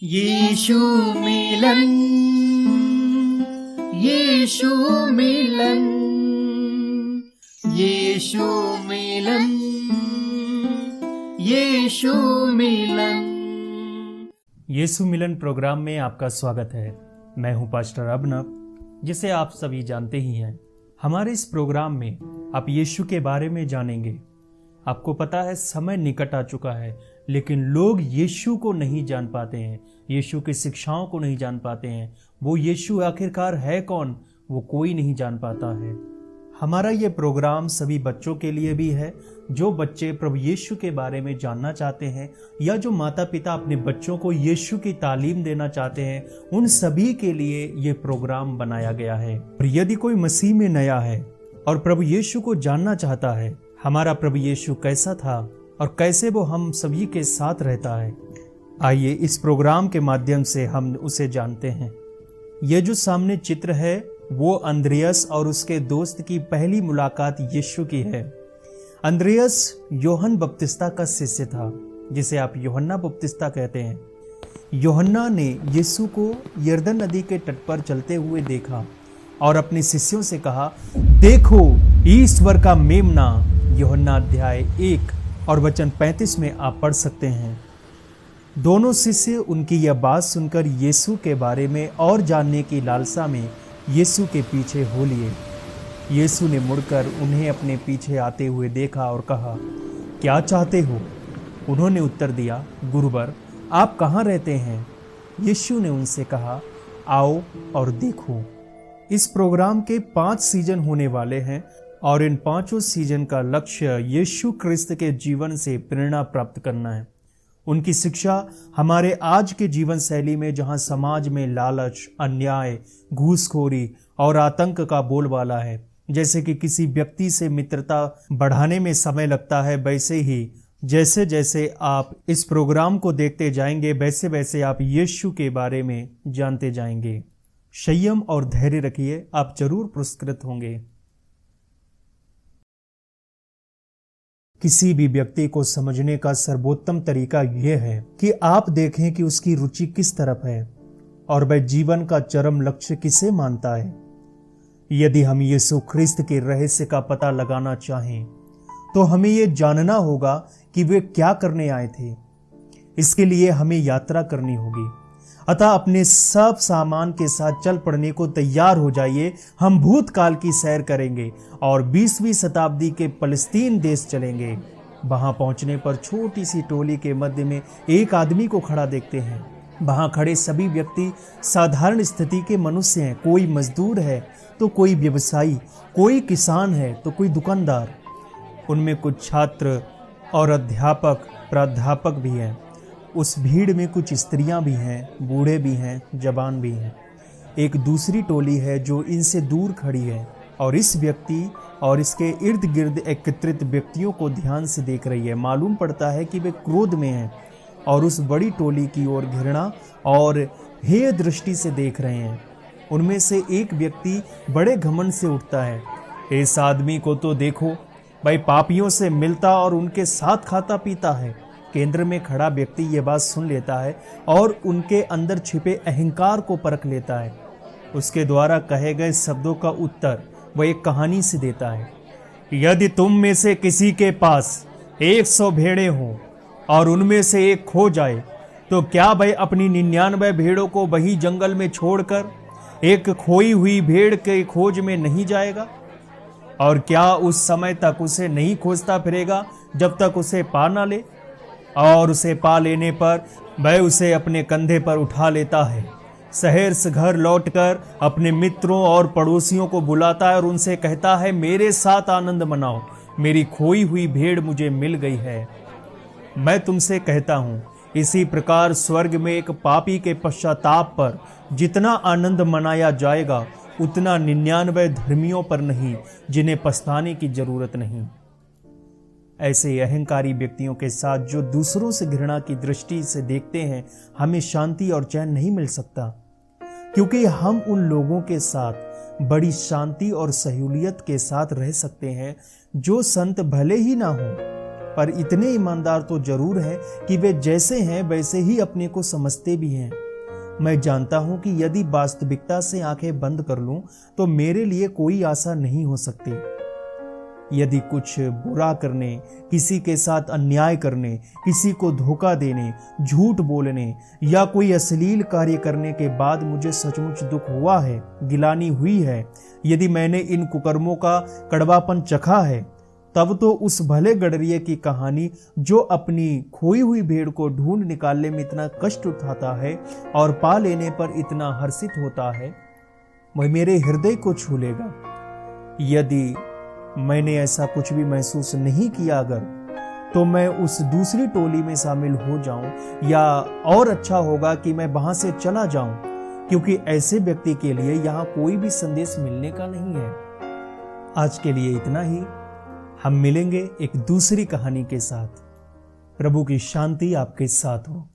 यीशु मिलन, यीशु मिलन, यीशु मिलन, यीशु मिलन। यीशु मिलन programme में आपका स्वागत है। मैं हूं पास्टर अबनव, जिसे आप सभी जानते ही हैं। हमारे इस प्रोग्राम में आप यीशु के बारे में जानेंगे। आपको पता है समय निकट आ चुका है, लेकिन लोग यीशु को नहीं जान पाते हैं, यीशु की शिक्षाओं को नहीं जान पाते हैं। वो यीशु आखिरकार है कौन, वो कोई नहीं जान पाता है। हमारा ये प्रोग्राम सभी बच्चों के लिए भी है, जो बच्चे प्रभु यीशु के बारे में जानना चाहते हैं या जो माता पिता अपने बच्चों को यीशु की तालीम देना चाहते हैं, उन सभी के लिए ये प्रोग्राम बनाया गया है। और यदि कोई मसीह में नया है और प्रभु यीशु को जानना चाहता है, हमारा प्रभु यीशु कैसा था और कैसे वो हम सभी के साथ रहता है, आइए इस प्रोग्राम के माध्यम से हम उसे जानते हैं। ये जो सामने चित्र है वो अंद्रियास और उसके दोस्त की पहली मुलाकात यीशु की है। अंद्रियास यूहन्ना बपतिस्ता का शिष्य था, जिसे आप यूहन्ना बपतिस्ता कहते हैं। यूहन्ना ने यीशु को यरदन नदी के तट पर चलते हुए देखा और अपने शिष्यों से कहा, देखो ईश्वर का मेमना। यूहन्ना अध्याय 1 और वचन 35 में आप पढ़ सकते हैं। दोनों शिष्य उनकी यह बात सुनकर यीशु के बारे में और जानने की लालसा में यीशु के पीछे हो लिए। यीशु ने मुड़कर उन्हें अपने पीछे आते हुए देखा और कहा, क्या चाहते हो? उन्होंने उत्तर दिया, गुरुवर, आप कहाँ रहते हैं? यीशु ने उनसे कहा, आओ और देखो। इस प्रोग्राम के 5 सीजन होने वाले हैं और इन 5 सीजन का लक्ष्य यीशु क्रिस्त के जीवन से प्रेरणा प्राप्त करना है। उनकी शिक्षा हमारे आज के जीवन शैली में, जहां समाज में लालच, अन्याय, घूसखोरी और आतंक का बोलबाला है, जैसे कि किसी व्यक्ति से मित्रता बढ़ाने में समय लगता है, वैसे ही जैसे जैसे आप इस प्रोग्राम को देखते जाएंगे, वैसे वैसे आप यीशु के बारे में जानते जाएंगे। संयम और धैर्य रखिए, आप जरूर पुरस्कृत होंगे। किसी भी व्यक्ति को समझने का सर्वोत्तम तरीका यह है कि आप देखें कि उसकी रुचि किस तरफ है और वह जीवन का चरम लक्ष्य किसे मानता है। यदि हम यीशु ख्रिस्त के रहस्य का पता लगाना चाहें, तो हमें यह जानना होगा कि वे क्या करने आए थे। इसके लिए हमें यात्रा करनी होगी। अतः अपने सब सामान के साथ चल पड़ने को तैयार हो जाइए। हम भूतकाल की सैर करेंगे और 20वीं शताब्दी के फलस्तीन देश चलेंगे। वहां पहुंचने पर छोटी सी टोली के मध्य में एक आदमी को खड़ा देखते हैं। वहां खड़े सभी व्यक्ति साधारण स्थिति के मनुष्य हैं। कोई मजदूर है तो कोई व्यवसायी, कोई किसान है तो कोई दुकानदार। उनमें कुछ छात्र और अध्यापक, प्राध्यापक भी हैं। उस भीड़ में कुछ स्त्रियां भी हैं, बूढ़े भी हैं, जवान भी हैं। एक दूसरी टोली है जो इनसे दूर खड़ी है और इस व्यक्ति और इसके इर्द गिर्द एकत्रित व्यक्तियों को ध्यान से देख रही है। मालूम पड़ता है कि वे क्रोध में हैं और उस बड़ी टोली की ओर घृणा और हेय दृष्टि से देख रहे हैं। उनमें से एक व्यक्ति बड़े घमंड से उठता है, इस आदमी को तो देखो, भाई पापियों से मिलता और उनके साथ खाता पीता है। केंद्र में खड़ा व्यक्ति यह बात सुन लेता है और उनके अंदर छिपे अहंकार को परख लेता है। उसके द्वारा कहे गए शब्दों का उत्तर वह एक कहानी से देता है। यदि तुम में से किसी के पास 100 भेड़ें हों और उनमें से एक खो जाए, तो क्या वह अपनी 99 भेड़ों को वही जंगल में छोड़कर एक खोई हुई भेड़ के खोज में नहीं जाएगा? और क्या उस समय तक उसे नहीं खोजता फिरेगा जब तक उसे पा ना ले? और उसे पा लेने पर वह उसे अपने कंधे पर उठा लेता है। शहर से घर लौटकर अपने मित्रों और पड़ोसियों को बुलाता है और उनसे कहता है, मेरे साथ आनंद मनाओ, मेरी खोई हुई भेड़ मुझे मिल गई है। मैं तुमसे कहता हूं, इसी प्रकार स्वर्ग में एक पापी के पश्चाताप पर जितना आनंद मनाया जाएगा, उतना 99 धर्मियों पर नहीं, जिन्हें पछताने की जरूरत नहीं। ऐसे अहंकारी व्यक्तियों के साथ जो दूसरों से घृणा की दृष्टि से देखते हैं, हमें शांति और चैन नहीं मिल सकता, क्योंकि हम उन लोगों के साथ बड़ी शांति और सहूलियत के साथ रह सकते हैं जो संत भले ही ना हो, पर इतने ईमानदार तो जरूर हैं कि वे जैसे हैं वैसे ही अपने को समझते भी हैं। मैं जानता हूं कि यदि वास्तविकता से आंखें बंद कर लूं तो मेरे लिए कोई आशा नहीं हो सकती। यदि कुछ बुरा करने, किसी के साथ अन्याय करने, किसी को धोखा देने, झूठ बोलने या कोई अश्लील कार्य करने के बाद मुझे सचमुच दुख हुआ है, गिलानी हुई है, यदि मैंने इन कुकर्मों का कड़वापन चखा है, तब तो उस भले गडरिये की कहानी जो अपनी खोई हुई भेड़ को ढूंढ निकालने में इतना कष्ट उठाता है और पा लेने पर इतना हर्षित होता है, वह मेरे हृदय को छू लेगा। यदि मैंने ऐसा कुछ भी महसूस नहीं किया अगर, तो मैं उस दूसरी टोली में शामिल हो जाऊं, या और अच्छा होगा कि मैं वहां से चला जाऊं, क्योंकि ऐसे व्यक्ति के लिए यहां कोई भी संदेश मिलने का नहीं है। आज के लिए इतना ही। हम मिलेंगे एक दूसरी कहानी के साथ। प्रभु की शांति आपके साथ हो।